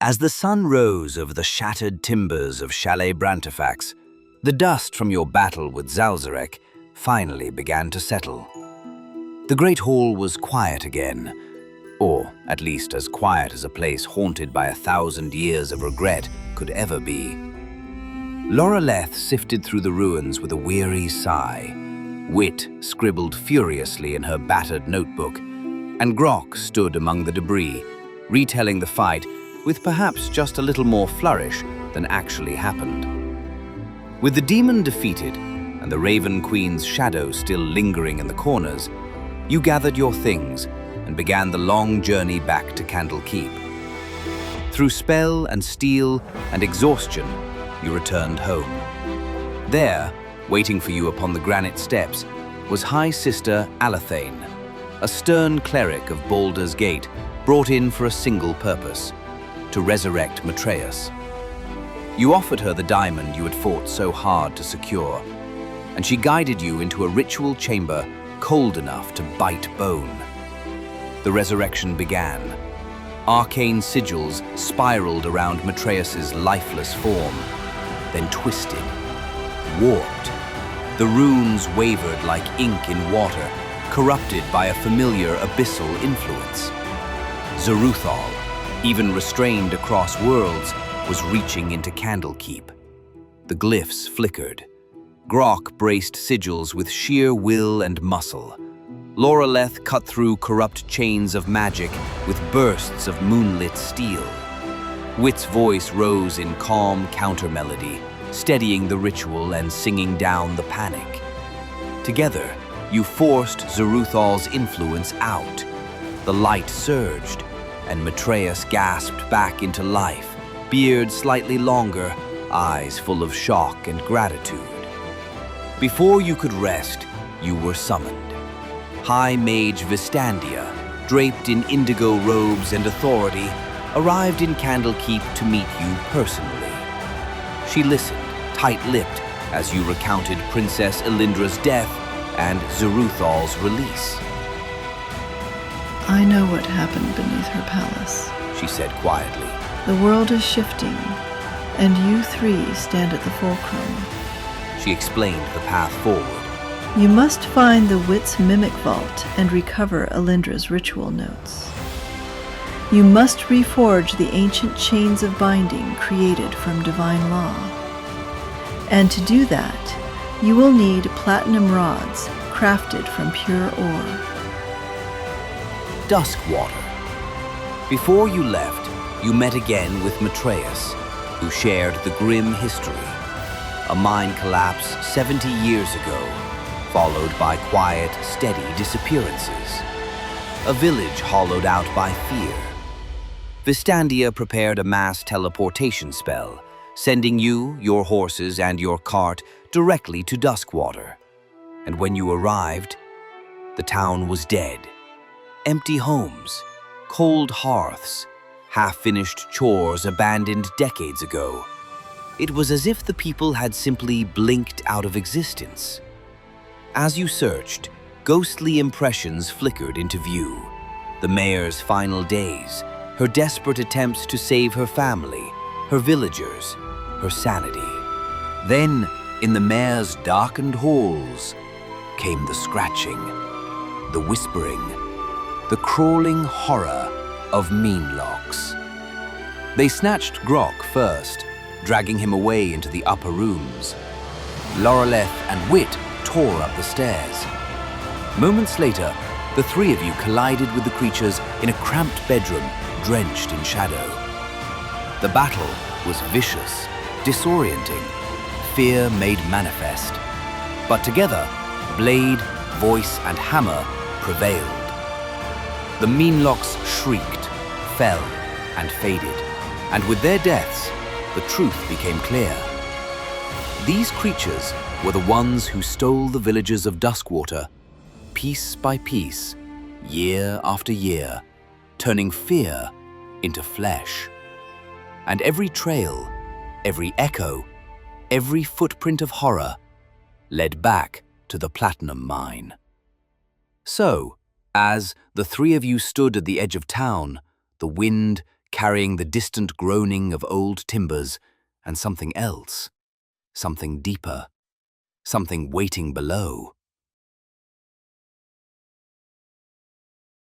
As the sun rose over the shattered timbers of Chalet Brantifax, the dust from your battle with Xal'zurek finally began to settle. The Great Hall was quiet again, or at least as quiet as a place haunted by 1,000 years of regret could ever be. Loreleth sifted through the ruins with a weary sigh. Wit scribbled furiously in her battered notebook, and Grok stood among the debris, retelling the fight with perhaps just a little more flourish than actually happened. With the demon defeated and the Raven Queen's shadow still lingering in the corners, you gathered your things and began the long journey back to Candlekeep. Through spell and steel and exhaustion, you returned home. There, waiting for you upon the granite steps, was High Sister Alathane, a stern cleric of Baldur's Gate brought in for a single purpose: to resurrect Matreous. You offered her the diamond you had fought so hard to secure, and she guided you into a ritual chamber cold enough to bite bone. The resurrection began. Arcane sigils spiraled around Matreus's lifeless form, then twisted, warped. The runes wavered like ink in water, corrupted by a familiar abyssal influence. Zuruthal, even restrained across worlds, was reaching into Candlekeep. The glyphs flickered. Grok braced sigils with sheer will and muscle. Loreleth cut through corrupt chains of magic with bursts of moonlit steel. Wit's voice rose in calm counter-melody, steadying the ritual and singing down the panic. Together, you forced Zuruthal's influence out. The light surged, and Matreous gasped back into life, beard slightly longer, eyes full of shock and gratitude. Before you could rest, you were summoned. High Mage Vistandia, draped in indigo robes and authority, arrived in Candlekeep to meet you personally. She listened, tight-lipped, as you recounted Princess Elindra's death and Zuruthal's release. I know what happened beneath her palace, she said quietly. The world is shifting, and you three stand at the fulcrum. She explained the path forward. You must find the Wit's Mimic Vault and recover Elindra's ritual notes. You must reforge the ancient chains of binding created from divine law. And to do that, you will need platinum rods crafted from pure ore. Duskwater. Before you left, you met again with Matreous, who shared the grim history. A mine collapse 70 years ago, followed by quiet, steady disappearances. A village hollowed out by fear. Vistandia prepared a mass teleportation spell, sending you, your horses, and your cart directly to Duskwater. And when you arrived, the town was dead. Empty homes, cold hearths, half-finished chores abandoned decades ago. It was as if the people had simply blinked out of existence. As you searched, ghostly impressions flickered into view. The mayor's final days, her desperate attempts to save her family, her villagers, her sanity. Then, in the mayor's darkened halls, came the scratching, the whispering, the crawling horror of meanlocks. They snatched Grok first, dragging him away into the upper rooms. Loreleth and Wit tore up the stairs. Moments later, the three of you collided with the creatures in a cramped bedroom drenched in shadow. The battle was vicious, disorienting, fear made manifest. But together, blade, voice, and hammer prevailed. The meanlocks shrieked, fell, and faded, and with their deaths, the truth became clear. These creatures were the ones who stole the villages of Duskwater, piece by piece, year after year, turning fear into flesh. And every trail, every echo, every footprint of horror led back to the platinum mine. So, as the three of you stood at the edge of town, the wind carrying the distant groaning of old timbers and something else, something deeper, something waiting below.